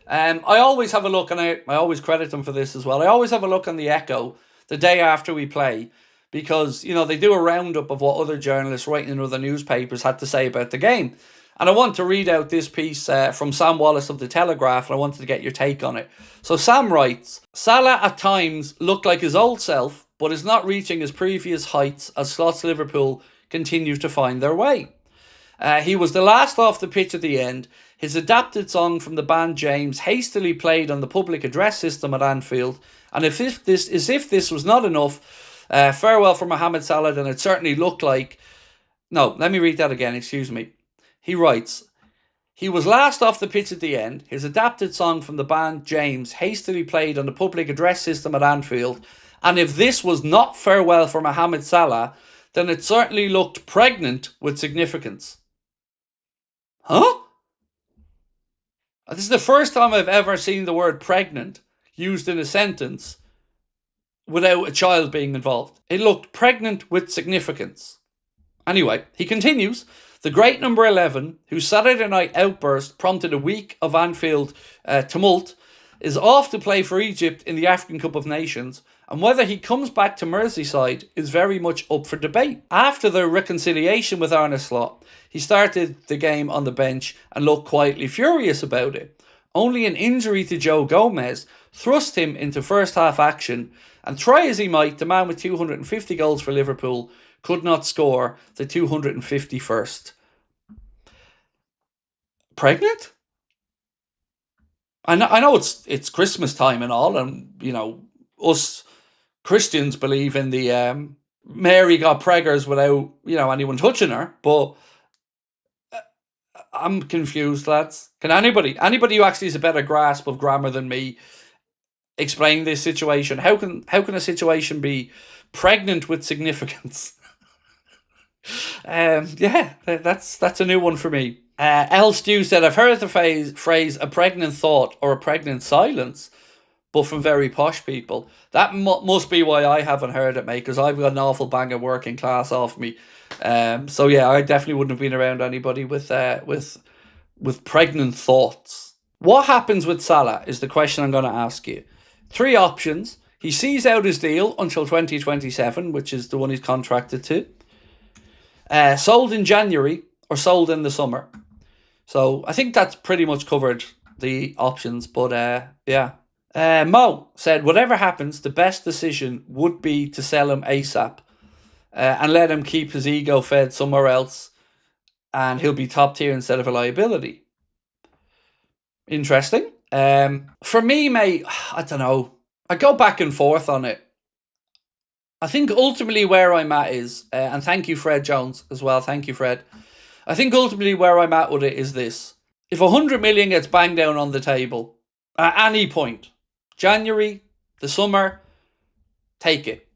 I always have a look, and I always credit them for this as well. I always have a look on the Echo the day after we play because, they do a roundup of what other journalists writing in other newspapers had to say about the game. And I want to read out this piece from Sam Wallace of The Telegraph, and I wanted to get your take on it. So Sam writes, Salah at times looked like his old self, but is not reaching his previous heights as Slots Liverpool continue to find their way. He was the last off the pitch at the end. His adapted song from the band James hastily played on the public address system at Anfield. And if this was not enough, farewell for Mohamed Salah, then it certainly looked like... No, let me read that again, excuse me. He writes, he was last off the pitch at the end. His adapted song from the band James hastily played on the public address system at Anfield. And if this was not farewell for Mohamed Salah, then it certainly looked pregnant with significance. Huh? This is the first time I've ever seen the word pregnant used in a sentence without a child being involved. It looked pregnant with significance. Anyway, he continues, the great number 11, whose Saturday night outburst prompted a week of Anfield tumult, is off to play for Egypt in the African Cup of Nations, and whether he comes back to Merseyside is very much up for debate. After their reconciliation with Arne Slot, he started the game on the bench and looked quietly furious about it. Only an injury to Joe Gomez thrust him into first half action, and try as he might, the man with 250 goals for Liverpool could not score the 251st. Pregnant? I know it's Christmas time and all, and us Christians believe in the Mary got preggers without anyone touching her, but I'm confused, lads. Can anybody who actually has a better grasp of grammar than me explain this situation? How can a situation be pregnant with significance? That's a new one for me. L. Stew said, I've heard the phrase a pregnant thought or a pregnant silence, but from very posh people. That must be why I haven't heard it, mate, because I've got an awful bang of working class off me. So yeah, I definitely wouldn't have been around anybody with pregnant thoughts. What happens with Salah is the question I'm going to ask you. 3 options. He sees out his deal until 2027, which is the one he's contracted to. Sold in January or sold in the summer. So I think that's pretty much covered the options, but yeah. Mo said, whatever happens, the best decision would be to sell him ASAP and let him keep his ego fed somewhere else, and he'll be top tier instead of a liability. Interesting. For me, mate, I don't know. I go back and forth on it. I think ultimately where I'm at is, and thank you, Fred Jones, as well. Thank you, Fred. I think ultimately where I'm at with it is this. If 100 million gets banged down on the table at any point, January, the summer, take it.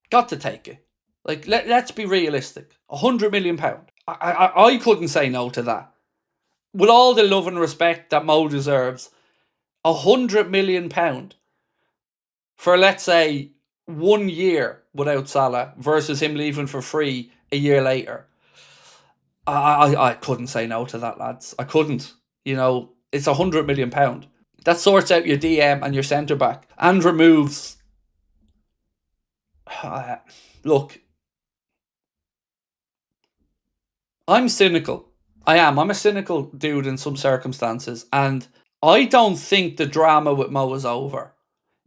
Got to take it. Like, let's be realistic. £100 million. I couldn't say no to that. With all the love and respect that Mo deserves, £100 million for, let's say, 1 year without Salah versus him leaving for free a year later. I couldn't say no to that, lads. I couldn't. It's £100 million. That sorts out your DM and your centre back and removes. Look, I'm cynical. I am. I'm a cynical dude in some circumstances, and I don't think the drama with Mo is over.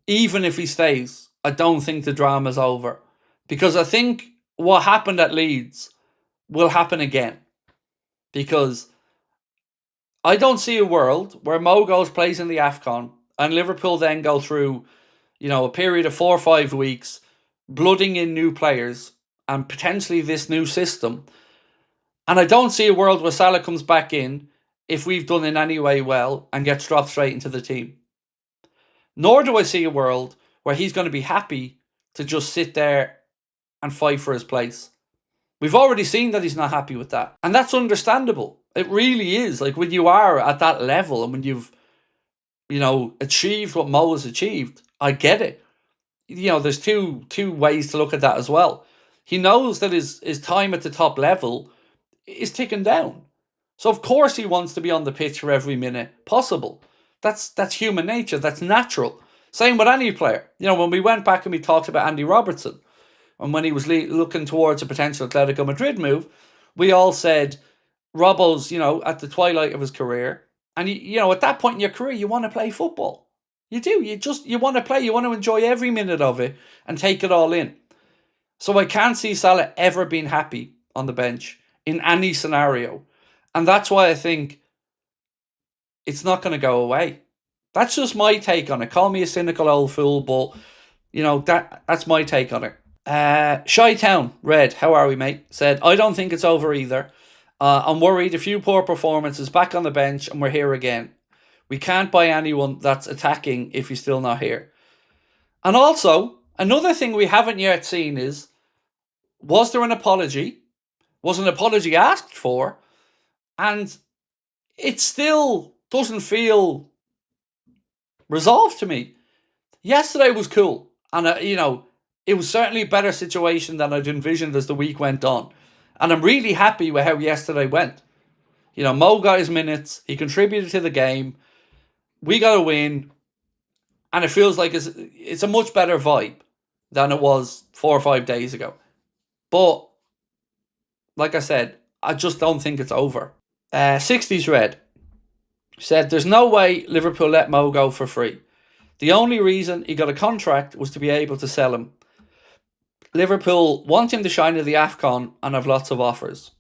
Even if he stays, I don't think the drama's over, because I think what happened at Leeds will happen again. Because I don't see a world where Mo goes plays in the AFCON and Liverpool then go through, a period of 4 or 5 weeks, blooding in new players and potentially this new system. And I don't see a world where Salah comes back in if we've done in any way well and gets dropped straight into the team. Nor do I see a world where he's going to be happy to just sit there and fight for his place. We've already seen that he's not happy with that. And that's understandable. It really is. Like, when you are at that level and when you've, achieved what Mo has achieved, I get it. There's two ways to look at that as well. He knows that his time at the top level is ticking down. So, of course, he wants to be on the pitch for every minute possible. That's human nature. That's natural. Same with any player. When we went back and we talked about Andy Robertson, and when he was looking towards a potential Atletico Madrid move, we all said Robbo's, at the twilight of his career. And, at that point in your career, you want to play football. You do. You want to play. You want to enjoy every minute of it and take it all in. So I can't see Salah ever being happy on the bench in any scenario. And that's why I think it's not going to go away. That's just my take on it. Call me a cynical old fool, but, that's my take on it. Shy Town, Red, how are we, mate? Said, I don't think it's over either. I'm worried, a few poor performances, back on the bench, and we're here again. We can't buy anyone that's attacking if he's still not here. And also, another thing we haven't yet seen is, was there an apology? Was an apology asked for? And it still doesn't feel resolved to me. Yesterday was cool. And, it was certainly a better situation than I'd envisioned as the week went on. And I'm really happy with how yesterday went. Mo got his minutes. He contributed to the game. We got a win. And it feels like it's a much better vibe than it was 4 or 5 days ago. But, like I said, I just don't think it's over. 60s Red said, there's no way Liverpool let Mo go for free. The only reason he got a contract was to be able to sell him. Liverpool want him to shine in the AFCON and have lots of offers.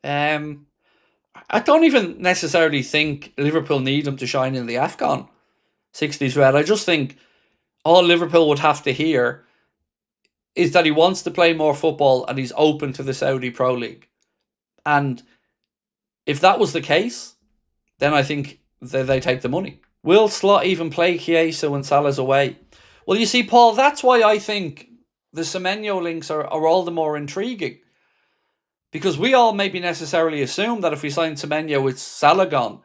I don't even necessarily think Liverpool need him to shine in the AFCON. 60s Red. I just think all Liverpool would have to hear is that he wants to play more football and he's open to the Saudi Pro League. And if that was the case, then I think they take the money. Will Slot even play Chiesa when Salah's away? Well, you see, Paul, that's why I think the Semenyo links are all the more intriguing. Because we all maybe necessarily assume that if we sign Semenyo, it's Salah gone.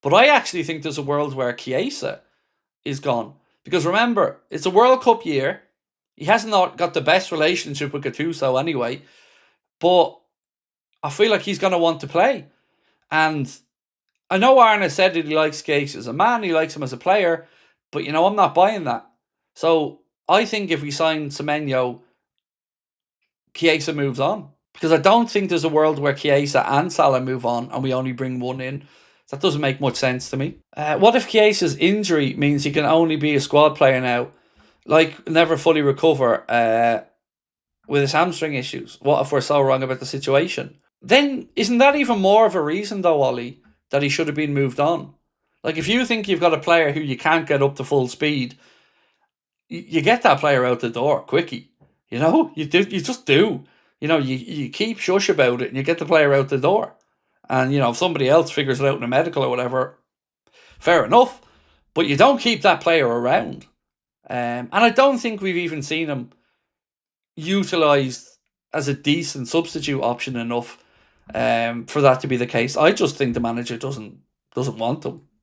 But I actually think there's a world where Chiesa is gone. Because remember, it's a World Cup year. He hasn't got the best relationship with Gattuso anyway. But I feel like he's going to want to play. And I know Arne said that he likes Chiesa as a man. He likes him as a player. But, I'm not buying that. So I think if we sign Semenyo, Chiesa moves on. Because I don't think there's a world where Chiesa and Salah move on and we only bring one in. That doesn't make much sense to me. What if Chiesa's injury means he can only be a squad player now? Like, never fully recover with his hamstring issues? What if we're so wrong about the situation? Then, isn't that even more of a reason, though, Ollie, that he should have been moved on? Like, if you think you've got a player who you can't get up to full speed, you get that player out the door quickie. You just do. You keep shush about it and you get the player out the door. And, if somebody else figures it out in a medical or whatever, fair enough. But you don't keep that player around. And I don't think we've even seen him utilised as a decent substitute option enough for that to be the case. I just think the manager doesn't want him.